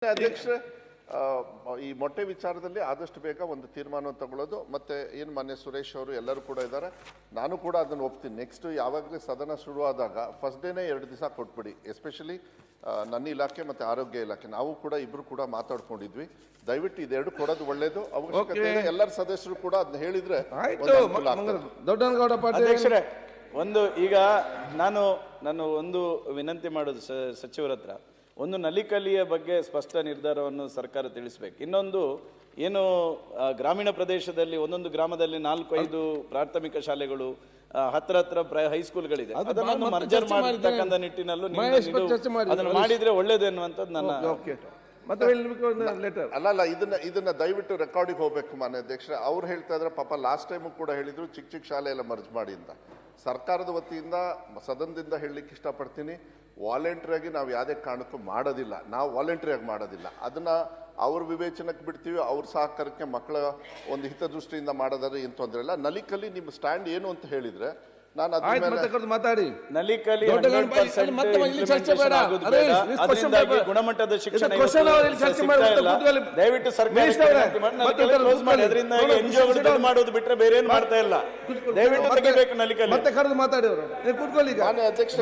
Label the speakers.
Speaker 1: ಅಧ್ಯಕ್ಷರೇ, ಈ ಮೊಟ್ಟೆ ವಿಚಾರದಲ್ಲಿ ಆದಷ್ಟು ಬೇಗ ಒಂದು ತೀರ್ಮಾನ ತಗೊಳ್ಳೋದು. ಮತ್ತೆ ಏನು ಮಾನ್ಯ ಸುರೇಶ್ ಅವರು ಎಲ್ಲರೂ ಕೂಡ ಇದ್ದಾರೆ, ನಾನು ಕೂಡ ಅದನ್ನು ಒಪ್ತೀನಿ. ನೆಕ್ಸ್ಟ್ ಯಾವಾಗಲೇ ಸದನ ಶುರುವಾದಾಗ ಫಸ್ಟ್ ಡೇನೇ 2 ದಿವಸ ಕೊಟ್ಬಿಡಿ. ಎಸ್ಪೆಷಲಿ ನನ್ನ ಇಲಾಖೆ ಮತ್ತು ಆರೋಗ್ಯ ಇಲಾಖೆ ನಾವು ಕೂಡ ಇಬ್ರು ಕೂಡ ಮಾತಾಡ್ಕೊಂಡಿದ್ವಿ. ದಯವಿಟ್ಟು ಇದೆರಡು ಕೊಡೋದು ಒಳ್ಳೇದು. ಅವಶ್ಯಕತೆ ಇದೆ, ಎಲ್ಲರ ಸದಸ್ಯರು ಕೂಡ ಅದನ್ನ ಹೇಳಿದ್ರೆ.
Speaker 2: ಅಧ್ಯಕ್ಷರೇ, ಈಗ ನಾನು ಒಂದು ವಿನಂತಿ ಮಾಡೋದು ಸಚಿವರ ಹತ್ರ, ಒಂದು ನಲಿಕಲಿಯ ಬಗ್ಗೆ ಸ್ಪಷ್ಟ ನಿರ್ಧಾರವನ್ನು ಸರ್ಕಾರ ತಿಳಿಸಬೇಕು. ಇನ್ನೊಂದು ಏನು ಗ್ರಾಮೀಣ ಪ್ರದೇಶದಲ್ಲಿ ಒಂದೊಂದು ಗ್ರಾಮದಲ್ಲಿ 4-5 ಪ್ರಾಥಮಿಕ ಶಾಲೆಗಳು, ಹತ್ರ ಹೈಸ್ಕೂಲ್ಗಳಿದೆ, ಅದನ್ನು ಮರ್ಜರ್ ಮಾಡತಕ್ಕಂಥ ನಿಟ್ಟಿನಲ್ಲೂ ಅದನ್ನು ಮಾಡಿದ್ರೆ ಒಳ್ಳೇದು ಎನ್ನುವಂಥದ್ದು ನನ್ನ
Speaker 1: ಅಲ್ಲ. ಇದನ್ನ ದಯವಿಟ್ಟು ರೆಕಾರ್ಡಿಗೆ ಹೋಗ್ಬೇಕು ಮಾನ್ಯ ಅಧ್ಯಕ್ಷರೇ. ಅವ್ರು ಹೇಳ್ತಾ ಇದ್ರೆ ಪಾಪ ಲಾಸ್ಟ್ ಟೈಮ್ ಕೂಡ ಹೇಳಿದ್ರು ಚಿಕ್ಕ ಶಾಲೆ ಎಲ್ಲ ಮರ್ಜ್ ಮಾಡಿ ಅಂತ. ಸರ್ಕಾರದ ವತಿಯಿಂದ ಸದನದಿಂದ ಹೇಳಲಿಕ್ಕೆ ಇಷ್ಟಪಡ್ತೀನಿ, ವಾಲಂಟ್ರಿಯಾಗಿ ನಾವು ಯಾವುದೇ ಕಾರಣಕ್ಕೂ ಮಾಡೋದಿಲ್ಲ. ನಾವು ವಾಲಂಟ್ರಿಯಾಗಿ ಮಾಡೋದಿಲ್ಲ, ಅದನ್ನ ಅವ್ರ ವಿವೇಚನಕ್ಕೆ ಬಿಡ್ತೀವಿ. ಅವ್ರ ಸಹಕಾರಕ್ಕೆ ಮಕ್ಕಳ ಒಂದು ಹಿತದೃಷ್ಟಿಯಿಂದ ಮಾಡೋದಾದ್ರೆ ಏನು ತೊಂದರೆ ಇಲ್ಲ. ನಲಿಕಲಿ ನಿಮ್ಮ ಸ್ಟ್ಯಾಂಡ್ ಏನು ಅಂತ ಹೇಳಿದ್ರೆ ನಾನು
Speaker 2: ಮಾತಾಡಿ. ನಲಿಕಲಿ ಗುಣಮಟ್ಟದ ಶಿಕ್ಷಣ ದಯವಿಟ್ಟು ಸರ್ಕಾರ ಮಾಡೋದು ಬಿಟ್ರೆ ಬೇರೆ ಏನು ಮಾಡ್ತಾ ಇಲ್ಲ. ದಯವಿಟ್ಟು ತೆಗಿಬೇಕು ನಲಿಕಲಿ.
Speaker 3: ಮತ್ತೆ ಕರೆದು ಮಾತಾಡಿ ಅವರು.
Speaker 1: ಮಾನ್ಯ ಅಧ್ಯಕ್ಷ